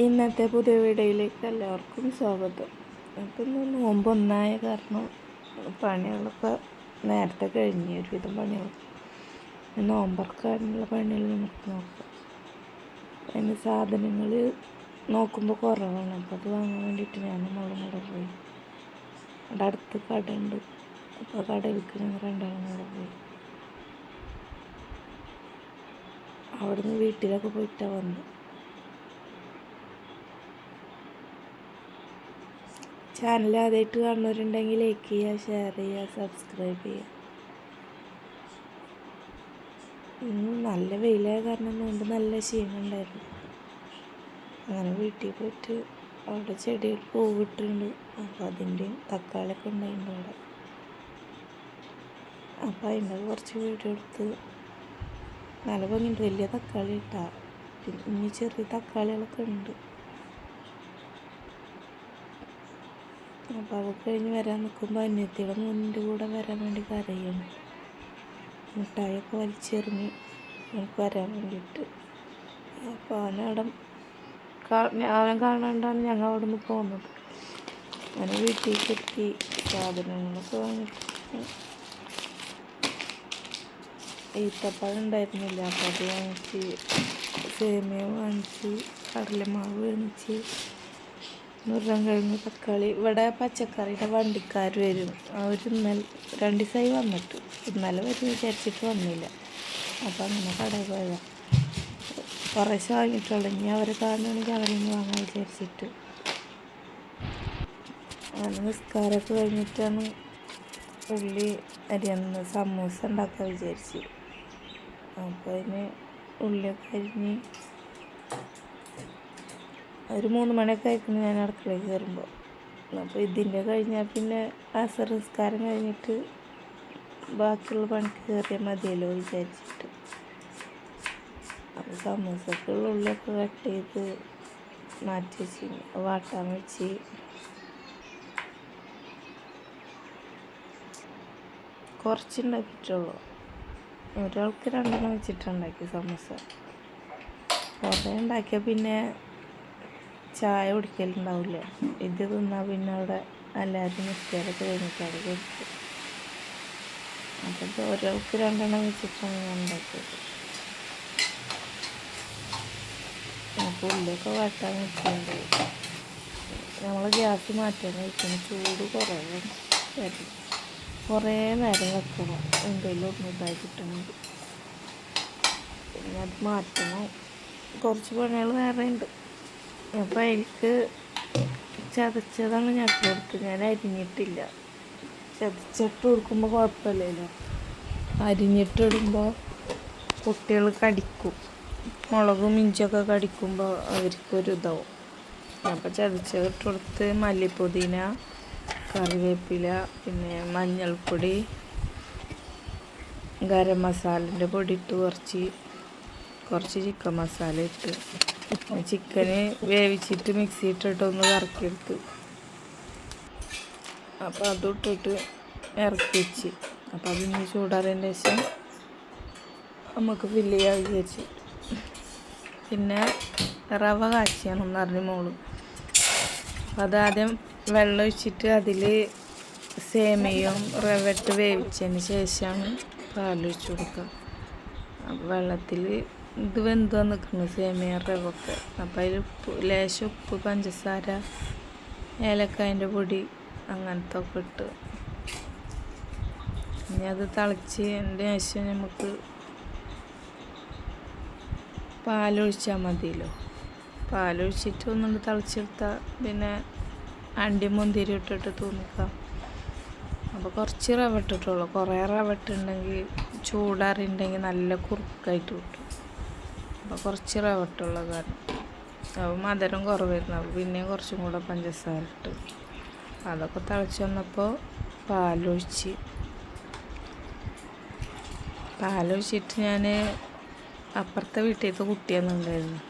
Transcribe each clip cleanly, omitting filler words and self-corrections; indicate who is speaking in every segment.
Speaker 1: ഇന്നത്തെ പുതിയ വീഡിയോയിലേക്ക് എല്ലാവർക്കും സ്വാഗതം. അപ്പം ഇന്ന് നോമ്പ് ഒന്നായ കാരണം പണികളൊക്കെ നേരത്തെ കഴിഞ്ഞ് ഒരുവിധം പണികൾ നോമ്പറക്കാനുള്ള പണികൾ നമുക്ക് നോക്കാം. അതിന് സാധനങ്ങൾ നോക്കുമ്പോൾ കുറവാണ്. അപ്പോൾ അത് വാങ്ങാൻ വേണ്ടിയിട്ട് ഞാനും മോളും കൂടെ പോയി. അവിടെ അടുത്ത് കട ഉണ്ട്. അപ്പോൾ കടയിലേക്ക് ഞങ്ങൾ രണ്ടാളും കൂടെ പോയി. അവിടുന്ന് വീട്ടിലൊക്കെ പോയിട്ടാണ് വന്നത്. ചാനൽ ആദ്യമായിട്ട് കാണുന്നവരുണ്ടെങ്കിൽ ലൈക്ക് ചെയ്യുക, ഷെയർ ചെയ്യുക, സബ്സ്ക്രൈബ് ചെയ്യുക. നല്ല വെയിലായ കാരണം നോമ്പ് നല്ല ക്ഷീണമുണ്ടായിരുന്നു. അങ്ങനെ വീട്ടിൽ പോയിട്ട് അവിടെ ചെടിയിൽ പൂവിട്ടുണ്ട്. അപ്പോൾ അതിൻ്റെയും തക്കാളിയൊക്കെ ഉണ്ടായിട്ടുണ്ട് അവിടെ. അപ്പോൾ അതിൻ്റെ കുറച്ച് വീഡിയോ എടുത്ത് നല്ല ഭംഗിയുണ്ട്. വലിയ തക്കാളി ഇട്ടാ, പിന്നെ ഇനി ചെറിയ തക്കാളികളൊക്കെ ഉണ്ട്. അപ്പോൾ അതൊക്കെ കഴിഞ്ഞ് വരാൻ നിൽക്കുമ്പോൾ അന്യത്തിയുടെ മുന്നിൻ്റെ കൂടെ വരാൻ വേണ്ടി കരയാണ്. മിഠായിയൊക്കെ വലിച്ചെറിഞ്ഞ് എനിക്ക് വരാൻ വേണ്ടിയിട്ട്. അപ്പോൾ അവനെ കാണാണ്ടാണ് ഞങ്ങൾ അവിടെ നിന്ന് പോകുന്നത്. അങ്ങനെ വീട്ടിലേക്ക് എത്തി. സാധനങ്ങളൊക്കെ വാങ്ങിയിട്ട് ഈത്തപ്പഴം ഉണ്ടായിരുന്നില്ല. അപ്പോൾ അത് വാങ്ങിച്ച്, സേമിയ വാങ്ങിച്ച്, കടലമാവ് വാങ്ങിച്ച്, ഉരുളൻകിഴങ്ങ്, തക്കാളി. ഇവിടെ പച്ചക്കറിയുടെ വണ്ടിക്കാർ വരും. അവർ ഇന്നലെ 2 ദിവസമായി വന്നിട്ട്, ഇന്നലെ വരും വിചാരിച്ചിട്ട് വന്നില്ല. അപ്പോൾ അങ്ങനെ കടയിൽ പോയതാണ്. കുറേശ്ശെ വാങ്ങിയിട്ടുള്ളൂ. ഇനി അവരെ കാണുകയാണെങ്കിൽ അവരൊന്ന് വാങ്ങാൻ വിചാരിച്ചിട്ട്. അങ്ങനെ നിസ്കാരമൊക്കെ കഴിഞ്ഞിട്ടാണ് ഉള്ളി അരിയുന്ന സമൂസ ഉണ്ടാക്കാൻ വിചാരിച്ച്. അപ്പോൾ അതിന് ഉള്ളിയൊക്കെ അരിഞ്ഞ് ഒരു 3 മണിയൊക്കെ ആയിരിക്കുന്നു ഞാൻ അടുക്കളയിൽ കയറുമ്പോൾ. അപ്പോൾ ഇതിൻ്റെ കഴിഞ്ഞാൽ പിന്നെ അസർ നിസ്കാരം കഴിഞ്ഞിട്ട് ബാക്കിയുള്ള പണിക്ക് കയറിയാൽ മതിയല്ലോ വിചാരിച്ചിട്ട്. അപ്പോൾ സമൂസക്കുള്ള ഉള്ളിയൊക്കെ കട്ട് ചെയ്ത് മാറ്റി വെച്ച് വാട്ടാൻ വെച്ച്. കുറച്ചുണ്ടാക്കിയിട്ടുള്ളൂ. ഒരാൾക്ക് 2 വെച്ചിട്ടുണ്ടാക്കി സമൂസ. കുറേ ഉണ്ടാക്കിയാൽ പിന്നെ ചായ കുടിക്കലുണ്ടാവില്ല. ഇത് തിന്നാൽ പിന്നെ അവിടെ എല്ലാവരും നിസ്കാരമൊക്കെ കഴിഞ്ഞിട്ട് അവിടെ കൊടുക്കും. അപ്പോൾ ഒരാൾക്ക് 2 വെച്ചിട്ടാണ് ഞാൻ ഉണ്ടാക്കിയത്. അപ്പോൾ ഉള്ളിയൊക്കെ വാട്ടാൻ വെച്ചിട്ടുണ്ട്. നമ്മൾ ഗ്യാസ് മാറ്റാൻ വെക്കണം. ചൂട് കുറേ നേരം വെക്കണം എന്തെങ്കിലും ഒന്ന് ഇതായി കിട്ടണമെങ്കിൽ. പിന്നെ അത് മാറ്റണം. കുറച്ച് പണികൾ വേറെ ഉണ്ട്. അപ്പോൾ എനിക്ക് ചതച്ചതാണ് ഞാൻ കൊടുത്ത്. ഞാൻ അരിഞ്ഞിട്ടില്ല. ചതച്ചിട്ട് കൊടുക്കുമ്പോൾ കുഴപ്പമില്ലല്ലോ. അരിഞ്ഞിട്ടിടുമ്പോൾ കുട്ടികൾ കടിക്കും. മുളകും ഇഞ്ചിയൊക്കെ കടിക്കുമ്പോൾ അവർക്കൊരു ഇതാവും. അപ്പോൾ ചതച്ചിട്ട് കൊടുത്ത് മല്ലിപ്പൊതിന, കറിവേപ്പില, പിന്നെ മഞ്ഞൾപ്പൊടി, ഗരം മസാലൻ്റെ പൊടി ഇട്ട് കുറച്ച് ചിക്കൻ മസാല ഇട്ട് ചിക്കന് വേവിച്ചിട്ട് മിക്സി ഇട്ടിട്ടൊന്ന് കറക്കിയെടുത്ത്. അപ്പോൾ അതിട്ടിട്ട് ഇറക്കി വെച്ച്. അപ്പോൾ അതിന് ചൂടാറിയതിന് ശേഷം നമുക്ക് ഫില്ല് ചെയ്യാൻ വിചാരിച്ചു. പിന്നെ റവ കാച്ചിയാണെന്ന് പറഞ്ഞ് മോള്. അപ്പോൾ അതാദ്യം വെള്ളം ഒഴിച്ചിട്ട് അതിൽ സേമിയയും റവ ഇട്ട് വേവിച്ചതിന് ശേഷമാണ് പാലൊഴിച്ച് കൊടുക്കുക. അപ്പോൾ വെള്ളത്തിൽ ഇത് വെന്ത് നിൽക്കുന്നു സേമിയ റവൊക്കെ. അപ്പോൾ അതിൽ ലേശം ഉപ്പ്, പഞ്ചസാര, ഏലക്കായൻ്റെ പൊടി അങ്ങനത്തെ ഒക്കെ ഇട്ട് ഇനി അത് തിളച്ചതിൻ്റെ ശേഷം നമുക്ക് പാലൊഴിച്ചാൽ മതിയല്ലോ. പാലൊഴിച്ചിട്ട് ഒന്നുകൊണ്ട് തിളച്ചെടുത്താൽ പിന്നെ അണ്ടി മുന്തിരി ഇട്ടിട്ട് തൂമിക്കാം. അപ്പോൾ കുറച്ച് റവ ഇട്ടിട്ടുള്ളൂ. കുറേ റവ ഇട്ടുണ്ടെങ്കിൽ ചൂടാറിണ്ടെങ്കിൽ നല്ല കുറുക്കായിട്ട് കിട്ടും. അപ്പോൾ കുറച്ച് റവ ഇട്ടുള്ള കാരണം അപ്പോൾ മധുരം കുറവായിരുന്നു. അപ്പോൾ പിന്നെയും കുറച്ചും കൂടെ പഞ്ചസാര ഇട്ട് അതൊക്കെ തിളച്ച് വന്നപ്പോൾ പാലൊഴിച്ചിട്ട് ഞാൻ അപ്പുറത്തെ വീട്ടിലത്തെ കുട്ടിയൊന്നുണ്ടായിരുന്നു.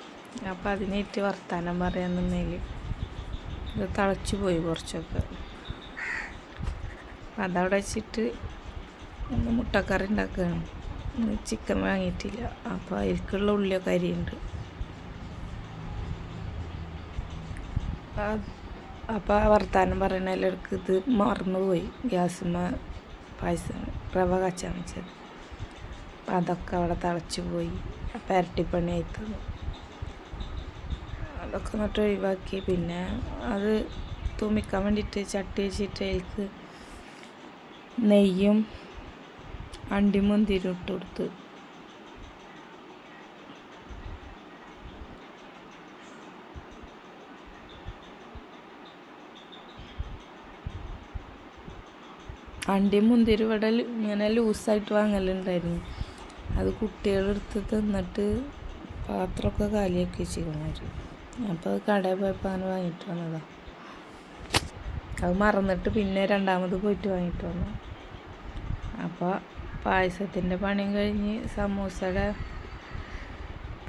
Speaker 1: അപ്പോൾ അതിനേറ്റ് വർത്താനം പറയാൻ നിന്നേൽ ഇത് തിളച്ച് പോയി കുറച്ചൊക്കെ. അതവിടെ വെച്ചിട്ട് മുട്ടക്കറി ഉണ്ടാക്കുകയാണ്. ചിക്കൻ വാങ്ങിയിട്ടില്ല. അപ്പോൾ അതിലേക്കുള്ള ഉള്ളിയൊക്കെ അരിയുണ്ട്. അപ്പോൾ വർത്താനം പറയുന്നതിലിടക്ക് ഇത് മറന്നുപോയി. ഗ്യാസുമ്മ പായസം റവ കാച്ചാൻ വെച്ചത്. അപ്പം അതൊക്കെ അവിടെ തിളച്ച് പോയി. അപ്പം ഇരട്ടിപ്പണി ആയിത്തന്നു. അതൊക്കെ എന്നിട്ട് ഒഴിവാക്കി. പിന്നെ അത് തൂമിക്കാൻ വേണ്ടിയിട്ട് ചട്ടി വെച്ചിട്ട് അതിലേക്ക് നെയ്യും അണ്ടിമുന്തിരി ഇട്ട് കൊടുത്ത് അണ്ടിയും മുന്തിരി ഇവിടെ ഇങ്ങനെ ലൂസായിട്ട് വാങ്ങലുണ്ടായിരുന്നു. അത് കുട്ടികളെടുത്ത് തിന്നിട്ട് പാത്രമൊക്കെ കാലിയാക്കി വെച്ചിരിക്കണമായിരുന്നു. അപ്പോൾ അത് കടയിൽ പോയപ്പോൾ അങ്ങനെ വാങ്ങിയിട്ട് വന്നതാണ്. അത് മറന്നിട്ട് പിന്നെ രണ്ടാമത് പോയിട്ട് വാങ്ങിയിട്ട് വന്നു. അപ്പോൾ പായസത്തിൻ്റെ പണിയും കഴിഞ്ഞ് സമൂസയുടെ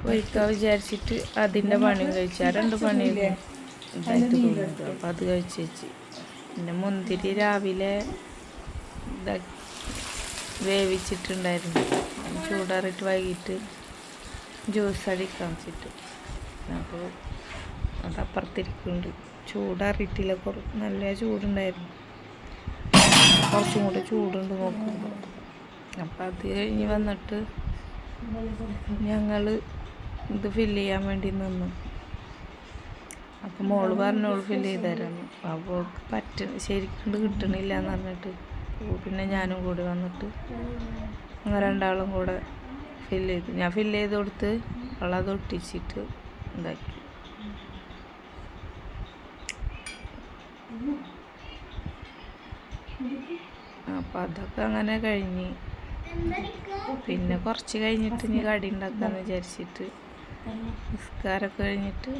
Speaker 1: പൊരിക്കാൻ വിചാരിച്ചിട്ട് അതിൻ്റെ പണിയും കഴിച്ചു. ആ 2 പണിയും ഇതായിട്ട് തോന്നുന്നത്. അപ്പോൾ അത് കഴിച്ച് വെച്ച് പിന്നെ മുന്തിരി രാവിലെ വേവിച്ചിട്ടുണ്ടായിരുന്നു. ചൂടാറിയിട്ട് വൈകിട്ട് ജ്യൂസ് അടിക്കാൻ വെച്ചിട്ട്. അപ്പോൾ അതപ്പുറത്തിരിക്കുന്നുണ്ട്. ചൂടാറിയിട്ടില്ല, നല്ല ചൂടുണ്ടായിരുന്നു. കുറച്ചും കൂടെ ചൂടുണ്ട് നോക്കുമ്പോൾ. അപ്പം അത് കഴിഞ്ഞ് വന്നിട്ട് ഞങ്ങൾ ഇത് ഫില്ല് ചെയ്യാൻ വേണ്ടി നിന്നു. അപ്പം മോള് പറഞ്ഞോള് ഫില്ല് ചെയ്ത് തരാമെന്ന്. അപ്പോൾ ശരിക്കും കിട്ടണില്ല എന്ന് പറഞ്ഞിട്ട് പിന്നെ ഞാനും കൂടി വന്നിട്ട് അങ്ങനെ 2 ആളും കൂടെ ഫില്ല് ചെയ്തു. ഞാൻ ഫില്ല് ചെയ്ത് കൊടുത്ത് അവളത് ഒട്ടിച്ചിട്ട് ഉണ്ടാക്കി. അപ്പം അതൊക്കെ അങ്ങനെ കഴിഞ്ഞ് പിന്നെ കുറച്ച് കഴിഞ്ഞിട്ട് ഇനി കടി ഉണ്ടാക്കാമെന്ന് വിചാരിച്ചിട്ട് നിസ്കാരമൊക്കെ കഴിഞ്ഞിട്ട്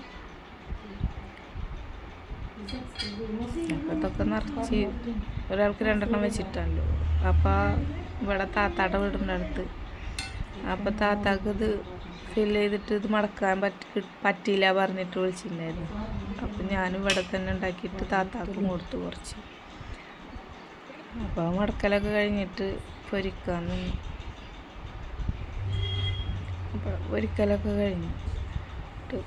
Speaker 1: അപ്പം ഇതൊക്കെ നിറച്ച് ഒരാൾക്ക് 2 വെച്ചിട്ടല്ലോ. അപ്പോൾ ഇവിടെ താത്താടെ വീടിൻ്റെ അടുത്ത്. അപ്പോൾ താത്താക്ക് ഇത് ഫില്ല് ചെയ്തിട്ട് ഇത് മടക്കാൻ പറ്റിയില്ല പറഞ്ഞിട്ട് വിളിച്ചിട്ടുണ്ടായിരുന്നു. അപ്പം ഞാനും ഇവിടെ തന്നെ ഉണ്ടാക്കിയിട്ട് താത്താക്കും കൊടുത്തു കുറച്ച്. അപ്പോൾ മടക്കലൊക്കെ കഴിഞ്ഞിട്ട് പൊരിക്കാൻ നിന്നു. അപ്പോൾ പൊരിക്കലൊക്കെ കഴിഞ്ഞു.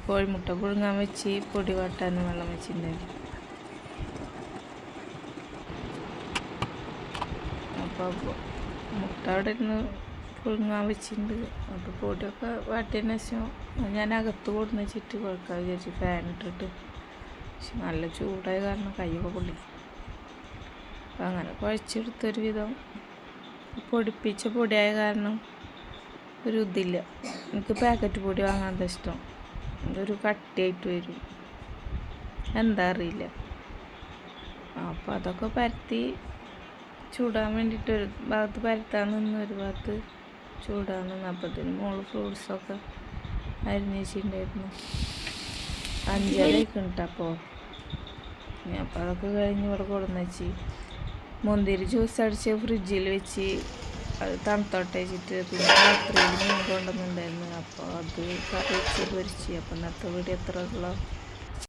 Speaker 1: കോഴിമുട്ട പുഴുങ്ങാൻ വെച്ച് പൊടി വാട്ടാനും വെള്ളം വെച്ചിട്ടുണ്ടായിരുന്നു. അപ്പോൾ മുട്ട അവിടെ ഇരുന്ന് പുഴുങ്ങാൻ വെച്ചിട്ടുണ്ട്. അപ്പോൾ പൊടിയൊക്കെ വാട്ടിയതിന് ശേഷം ഞാൻ അകത്ത് കൊടുന്ന് വെച്ചിട്ട് കുഴക്കാൻ വിചാരിച്ചു ഫാൻ ഇട്ടിട്ട്. പക്ഷെ നല്ല ചൂടായ കാരണം കൈയൊക്കെ പൊള്ളി. അപ്പം അങ്ങനെ കുഴച്ചെടുത്തൊരു വിധം. പൊടിപ്പിച്ച പൊടിയായ കാരണം ഒരു ഇതില്ല. എനിക്ക് പാക്കറ്റ് പൊടി വാങ്ങാൻ ഇഷ്ടം. ഇതൊരു കട്ടിയായിട്ട് വരും, എന്താ അറിയില്ല. അപ്പോൾ അതൊക്കെ പരത്തി ചൂടാൻ വേണ്ടിയിട്ട് ഒരു ഭാഗത്ത് പരത്താൻ നിന്ന് ഒരു ഭാഗത്ത് ചൂടാൻ നിന്ന്. അപ്പത്തിന് മോള് ഫ്രൂട്ട്സൊക്കെ അരിഞ്ഞ് വെച്ചിട്ടുണ്ടായിരുന്നു. 5:30 അപ്പോൾ അപ്പോൾ അതൊക്കെ കഴിഞ്ഞ് ഇവിടെ കൊടുന്ന് വെച്ച് മുന്തിരി ജ്യൂസ് അടിച്ച് ഫ്രിഡ്ജിൽ വെച്ച് അത് തണുത്തോട്ടെ വെച്ചിട്ട്. പിന്നെ രാത്രിയിൽ മീൻ കൊണ്ടുവന്നിട്ടുണ്ടായിരുന്നു. അപ്പോൾ അത് കറി വെച്ച് പൊരിച്ച്. അപ്പോൾ ഇന്നത്തെ വീഡിയോ എത്ര ഉള്ള